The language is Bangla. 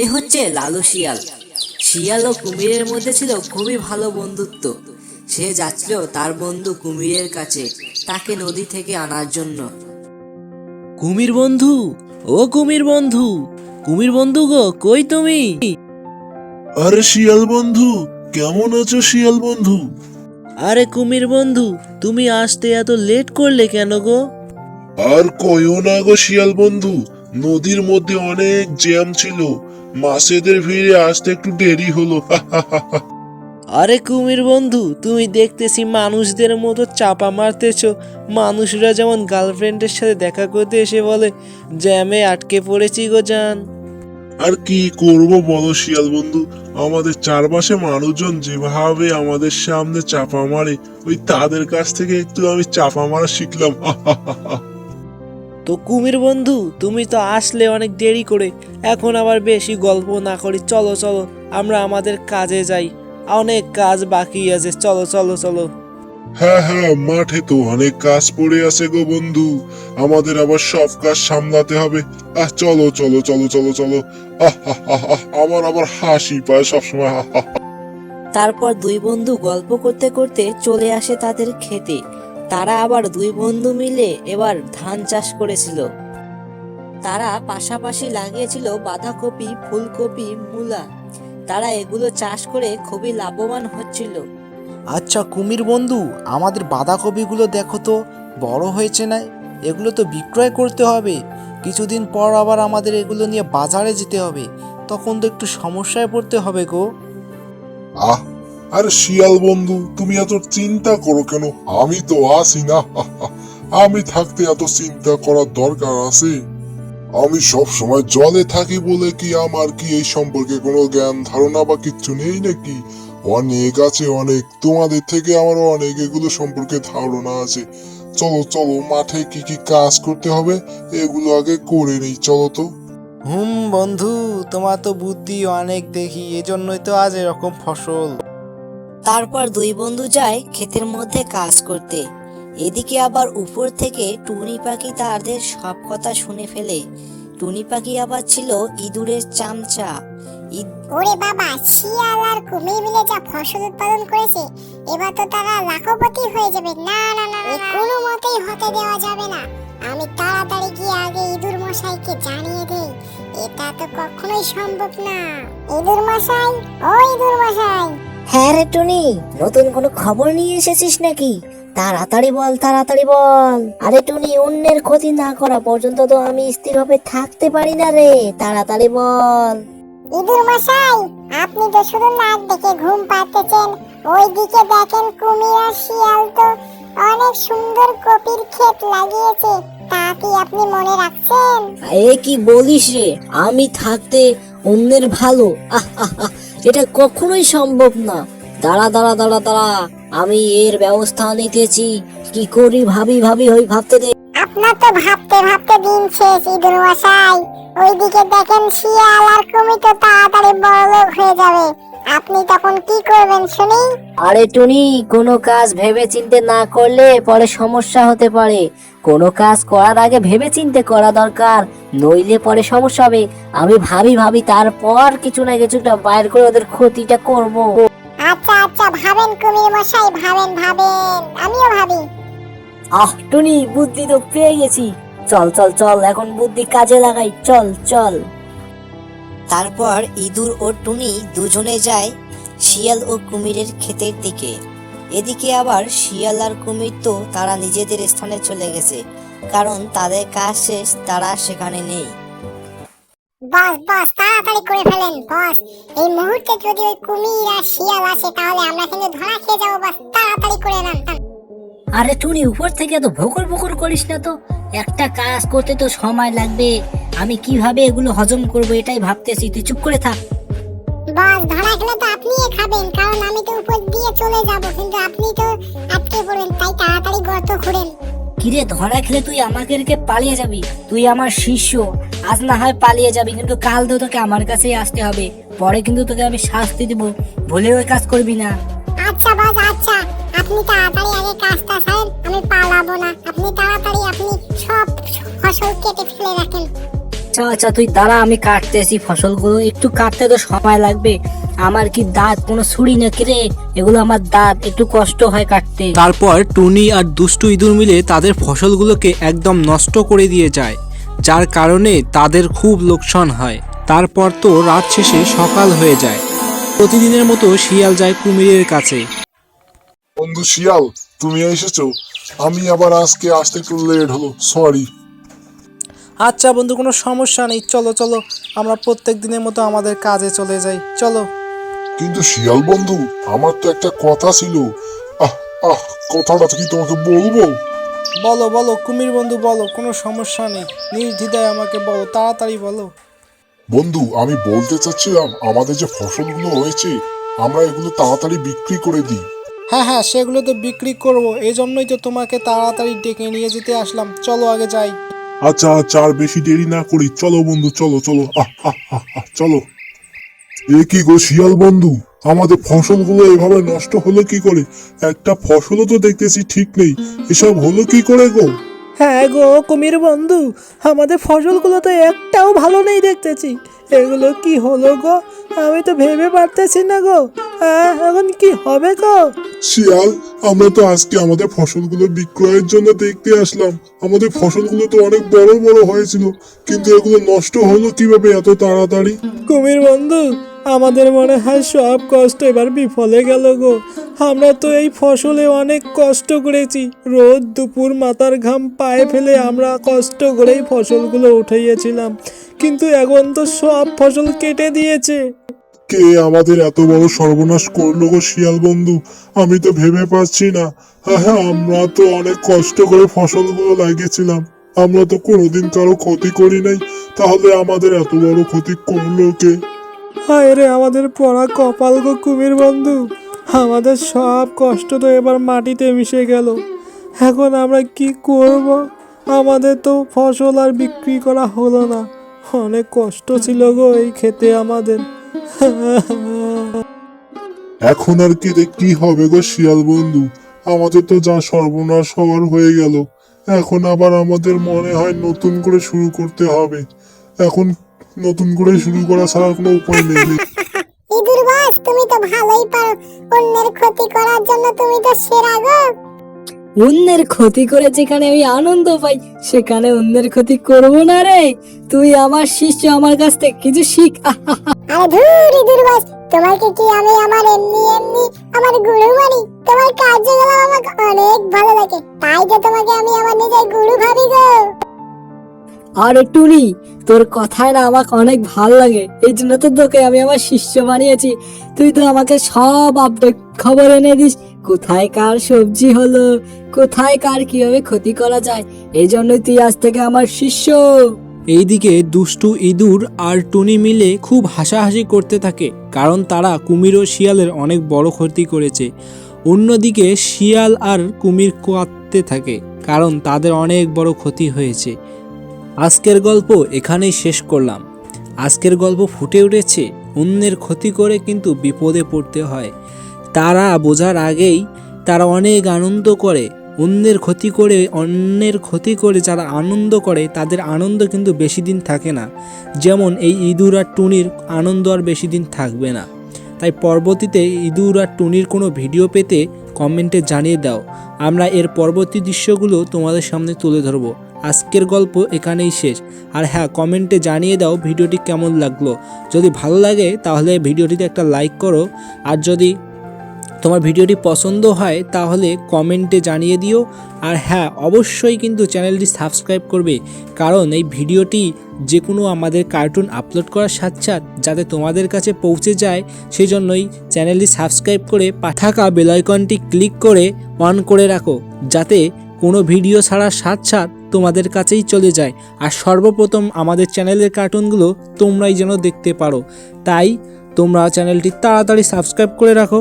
এ হচ্ছে লালু শিয়াল। শিয়াল ও কুমিরের মধ্যে ছিল খুবই ভালো বন্ধুত্ব। সে যাচ্ছিল তার বন্ধু কুমিরের কাছে তাকে নদী থেকে আনার জন্য। কুমির বন্ধু, ও কুমির বন্ধু, কুমির বন্ধু গো, কই তুমি? আরে শিয়াল বন্ধু, কেমন আছো শিয়াল বন্ধু? আরে কুমির বন্ধু, তুমি আসতে এত লেট করলে কেন গো? আর কইও না গো শিয়াল বন্ধু, নদীর মধ্যে অনেক জ্যাম ছিল, মাছেদের ভিড়ে আসতে একটু দেরি হলো। আরে কুমির বন্ধু, তুমি দেখতেছি মানুষদের মতো চাপা মারতেছো। মানুষরা যেমন গার্লফ্রেন্ডের সাথে দেখা করতে এসে বলে, জ্যামে আটকে পড়েছি গো জান। আর কি করব বলো শিয়াল বন্ধু, আমাদের চারপাশে মানুষজন যেভাবে আমাদের সামনে চাপা মারে, ওই তাদের কাছ থেকে একটু আমি চাপা মারা শিখলাম। তো কুমির বন্ধু, তুমি তো আসলে অনেক দেরি করে, এখন আবার বেশি গল্প না করি, চলো চলো আমরা আমাদের কাজে যাই, অনেক কাজ বাকি আছে, চলো চলো চলো। হ্যাঁ হ্যাঁ, মাঠে তো অনেক কাজ পড়ে আছে গো বন্ধু, আমাদের আবার সব কাজ সামলাতে হবে। চলো চলো চলো চলো চলো। আমার আবার হাসি পায় সবসময়। তারপর দুই বন্ধু গল্প করতে করতে চলে আসে তাদের খেতে। তারা আবার দুই বন্ধু মিলে এবার ধান চাষ করেছিল। তারা পাশাপাশি লাগিয়েছিল বাঁধাকপি, ফুলকপি, মূলা। তারা এগুলো চাষ করে খুবই লাভবান হচ্ছিল। আচ্ছা কুমির বন্ধু, আমাদের বাঁধাকপিগুলো দেখো তো, বড় হয়েছে না? এগুলো তো বিক্রয় করতে হবে। কিছুদিন পর আবার আমাদের এগুলো নিয়ে বাজারে যেতে হবে, তখন তো একটু সমস্যায় পড়তে হবে গো। আরে শিয়াল বন্ধু, তুমি এত চিন্তা করো কেন? আমি তো আছি না। আমি থাকতে এত চিন্তা করার দরকার আছে? আমি সব সময় জলে থাকি বলে কি আমার কি এই সম্পর্কে কোনো জ্ঞান ধারণা বা কিচ্ছু নেই নাকি? অনেক আছে, অনেক। তোমাদের থেকে আমারও অনেক এগুলো সম্পর্কে ধারণা আছে। চলো চলো, মাঠে কি কি কাজ করতে হবে এগুলো আগে করে নেই, চলো তো। বন্ধু, তোমার তো বুদ্ধি অনেক দেখি, এজন্যই তো আজ এরকম ফসল। তারপর দুই বন্ধু যায় ক্ষেতের মধ্যে কাজ করতে। এদিকে আবার উপর থেকে টুনি পাখি তাদের সব কথা শুনে ফেলে। টুনি পাখি আবার ছিল ইঁদুরের চামচা। ওরে বাবা, শিয়াল আর কুমির মিলে যা ফসল উৎপাদন করেছে, এবার তো তারা লাখপতি হয়ে যাবে। না না না, কোনো মতেই হতে দেওয়া যাবে না। আমি তাড়াতাড়ি গিয়ে আগে ইঁদুর মশাইকে জানিয়ে দেই। এটা তো কখনোই সম্ভব না। ইঁদুর মশাই, ও ইঁদুর মশাই। হ্যাঁ রে টুনি, নতুন কোনো খবর নিয়ে এসেছিস নাকি? তাড়াতাড়ি বল, তাড়াতাড়ি বল। আরে টুনি, অন্যের ক্ষতি না করা পর্যন্ত তো আমি স্থিরভাবে থাকতে পারি না রে, তাড়াতাড়ি বল। ইঁদুর মশাই, আপনি তো শুধু নাক দেখে ঘুম পাড়তেছেন। ওইদিকে দেখেন, কুমির আর শিয়াল তো অনেক সুন্দর কপির ক্ষেত লাগিয়েছে। তা কি আপনি মনে রাখছেন? এ কি বলিস রে? আমি থাকতে অন্যের ভালো? এটা কখনোই সম্ভব না। দাঁড়া দাঁড়া দাঁড়া দাঁড়া, আমি এর ব্যবস্থা নিতেছি। কি করি ভাবি ভাবি, ওই ভাবতে দে। আপনার তো ভাবতে ভাবতে দিন শেষ ইঁদুর মশাই। ওইদিকে দেখেন, শিয়াল আর কুমির তো তাড়াতাড়ি বড়লোক হয়ে যাবে। আপনি তখন কি করবেন শুনি? আরে টুনি, কোনো কাজ ভেবে চিন্তে না করলে পরে সমস্যা হতে পারে। কোনো কাজ করার আগে ভেবে চিন্তে করা দরকার, নইলে পরে সমস্যা হবে। আমি ভাবি ভাবি, তারপর কিছু না কিছুটা বাইর করে ওদের ক্ষতিটা করব। আচ্ছা আচ্ছা, ভাবেন কুমির মশাই, ভাবেন ভাবেন, আমিও ভাবি। টুনি, বুদ্ধি তো পেয়ে গেছি। চল চল চল, এখন বুদ্ধি কাজে লাগাই, চল চল। তারপর ইঁদুর ও টুনি দুজনে যায় শিয়াল ও কুমিরের ক্ষেতের দিকে। এদিকে আবার শিয়াল আর কুমির তো তারা নিজেদের স্থানে চলে গেছে, কারণ তাদের কাজ শেষ, তারা সেখানে নেই। বস বস, তাড়াতাড়ি করে ফেলেন বস। এই মুহূর্তে যদি ওই কুমির আর শিয়াল আসে, তাহলে আমরা কিন্তু ধরা খেয়ে যাবো। বস, তাড়াতাড়ি করে নেন। আরে টুনি, উপর থেকে এত ভোকর ভোকর করিস না তো, একটা কাজ করতে তো সময় লাগবে। আমি কিভাবে এগুলো হজম করব এটাই ভাবতেছি, তুই চুপ করে থাক। বস, ধরা খেলে তো আপনিই খাবেন, কারণ আমি তো উপর দিয়ে চলে যাব, কিন্তু আপনি তো আটকে পড়বেন। তাই তাড়াতাড়ি গর্ত খুঁড়েন। কিরে, ধরা খেলে তুই আমাকে রেখে পালিয়ে যাবি? তুই আমার শিষ্য, আজ না হয় পালিয়ে যাবি, কিন্তু কাল তো তোকে আমার কাছেই আসতে হবে। পরে কিন্তু তোকে আমি শাস্তি দেব, ভুলেও ওই কাজ করবি না। আচ্ছা বস, আচ্ছা। আপনি তাড়াতাড়ি আগে কাজটা সারেন, আমি পালাবো না। আপনি তাড়াতাড়ি, আপনি সব ফসল কেটে ফেলে রাখেন। আচ্ছা আচ্ছা, তুই দাঁড়া, আমি কাটতেছি ফসলগুলো। একটু কাটতে তো সময় লাগবে। আমার কি দাঁত কোনো ছুরি নাকি রে? এগুলো আমার দাঁত, একটু কষ্ট হয় কাটতে। তারপর টুনি আর দুষ্টু ইঁদুর মিলে তাদের ফসলগুলোকে একদম নষ্ট করে দিয়ে যায়, যার কারণে তাদের খুব লোকসান হয়। তারপর তো রাত শেষে সকাল হয়ে যায়। প্রতিদিনের মতো শিয়াল যায় কুমিরের কাছে। বন্ধু শিয়াল, তুমি এসেছো। আমি আবার আজকে আসতে একটু লেট হলো, সরি। আচ্ছা বন্ধু, কোনো সমস্যা নেই, চলো চলো, আমরা প্রত্যেক দিনের মতো আমাদের কাজে চলে যাই, চলো। কিন্তু শিয়াল বন্ধু, আমার তো একটা কথা ছিল। আহ আহ কথাটা কি তোমাকে বলবো? বলো বলো কুমির বন্ধু, বলো, কোনো সমস্যা নেই, নির্দ্বিধায় আমাকে বলো, তাড়াতাড়ি বলো। বন্ধু, আমি বলতে চাচ্ছিলাম আমাদের যে ফসলগুলো হয়েছে আমরা এগুলো তাড়াতাড়ি বিক্রি করে দিই। হ্যাঁ হ্যাঁ, সেগুলো তো বিক্রি করবো, এই জন্যই তো তোমাকে তাড়াতাড়ি ডেকে নিয়ে যেতে আসলাম, চলো আগে যাই। আচ্ছা আচ্ছা, আর বেশি দেরি না করি, চলো বন্ধু, চলো চলো, চলো। এ কি গো শিয়াল বন্ধু, আমাদের ফসলগুলো এভাবে নষ্ট হলো কি করে? একটা ফসলও তো দেখতেছি ঠিক নেই, এসব হলো কি করে গো? হ্যাঁ গো কুমির বন্ধু, আমাদের ফসলগুলো তো একটাও ভালো নেই দেখতেছি। এগুলো কি হলো গো? আমি তো ভেবে পারতেছি না গো। এখন কি হবে গো? শিয়াল, আমরা তো আজকে আমাদের ফসলগুলো বিক্রয়ের জন্য দেখতে আসলাম। আমাদের ফসলগুলো তো অনেক বড় বড় হয়েছিল, কিন্তু এগুলো নষ্ট হলো কিভাবে এত তাড়াতাড়ি? কুমির বন্ধু, আমাদের মনে হয় সব কষ্ট এবার বিফলে গেল গো। আমরা তো এই ফসলে অনেক কষ্ট করেছি, রোদ দুপুর মাথার ঘাম পায়ে ফেলে আমরা কষ্ট করেই ফসলগুলো উঠাইয়েছিলাম, কিন্তু এখন তো সব ফসল কেটে দিয়েছে। কে আমাদের এত বড় সর্বনাশ করলো গো শিয়াল বন্ধু? আমি তো ভেবে পাচ্ছি না। হ্যাঁ হ্যাঁ, আমরা তো অনেক কষ্ট করে ফসলগুলো লাগিয়েছিলাম, আমরা তো কোনোদিন কারো ক্ষতি করি নাই, তাহলে আমাদের এত বড় ক্ষতি করলো কে? হায় রে আমাদের পড়া কপাল গো কুমির বন্ধু, আমাদের সব কষ্ট তো এবার মাটিতে মিশে গেল। এখন আমরা কি করব? আমাদের তো ফসল আর বিক্রি করা হলো না, অনেক কষ্ট ছিল গো এই খেতে আমাদের। এখন আর কি হবে গো শিয়াল বন্ধু? আমাদের তো যা সর্বনাশ হওয়ার হয়ে গেল, এখন আবার আমাদের মনে হয় নতুন করে শুরু করতে হবে। এখন নতুন করে শুরু করা ছাড়া কোনো উপায় নেই। ইঁদুর বস, তুমি তো ভালোই পারো, অন্যের ক্ষতি করার জন্য তুমি তো সেরা গো। অন্যের ক্ষতি করে যেখানে আমি আনন্দ পাই, সেখানে অন্যের ক্ষতি করব না রে। তুই আমার শিষ্য, আমার কাছ থেকে কিছু শিখ। আরে ধুর ইঁদুর বস, তোমাকে কি আমি আমার এমনি এমনি আমার গুরু মানি? তোমার কার্যকলাপ আমাকে অনেক ভালো লাগে, তাই তো তোমাকে আমি আমার নিজের গুরু ভাবি গো। আরে টুনি, তোর কথায় না আমাকে অনেক ভাল লাগে, এই জন্য তো তোকে আমি আমার শিষ্য বানিয়েছি। তুই তো আমাকে সব আপডেট খবর এনে দিস, কোথায় কার সবজি হলো, কোথায় কার কিভাবে ক্ষতি করা যায়। এই জন্যই তুই আজ থেকে আমার শিষ্য। এইদিকে দুষ্টু ইঁদুর আর টুনি মিলে খুব হাসাহাসি করতে থাকে, কারণ তারা কুমির ও শিয়ালের অনেক বড় ক্ষতি করেছে। অন্যদিকে শিয়াল আর কুমির কাঁদতে থাকে, কারণ তাদের অনেক বড় ক্ষতি হয়েছে। আজকের গল্প এখানেই শেষ করলাম। আজকের গল্প ফুটে উঠেছে অন্যের ক্ষতি করে কিন্তু বিপদে পড়তে হয়। তারা বোঝার আগেই তারা অনেক আনন্দ করে। অন্যের ক্ষতি করে যারা আনন্দ করে তাদের আনন্দ কিন্তু বেশি দিন থাকে না। যেমন এই ইঁদুর আর টুনির আনন্দ আর বেশি দিন থাকবে না। তাই পরবর্তীতে ইঁদুর আর টুনির কোনো ভিডিও পেতে কমেন্টে জানিয়ে দাও, আমরা এর পরবর্তী দৃশ্যগুলো তোমাদের সামনে তুলে ধরবো। আজকের গল্প এখানেই শেষ। আর হ্যাঁ, কমেন্টে জানিয়ে দাও ভিডিওটি কেমন লাগলো। যদি ভালো লাগে তাহলে ভিডিওটিতে একটা লাইক করো, আর যদি তোমার ভিডিওটি পছন্দ হয় তাহলে কমেন্টে জানিয়ে দিও। আর হ্যাঁ, অবশ্যই কিন্তু চ্যানেলটি সাবস্ক্রাইব করবে, কারণ এই ভিডিওটি যে কোনো আমাদের কার্টুন আপলোড করার সাথে সাথে যাতে তোমাদের কাছে পৌঁছে যায়, সেই জন্যই চ্যানেলটি সাবস্ক্রাইব করে থাকা বেল আইকনটি ক্লিক করে অন করে রাখো, যাতে কোনো ভিডিও ছাড়ার সাথে তোমাদের কাছেই চলে যায়। আর সর্বপ্রথম আমাদের চ্যানেলের কার্টুনগুলো তোমরাই যেন দেখতে পারো, তাই তোমরা চ্যানেলটি তাড়াতাড়ি সাবস্ক্রাইব করে রাখো।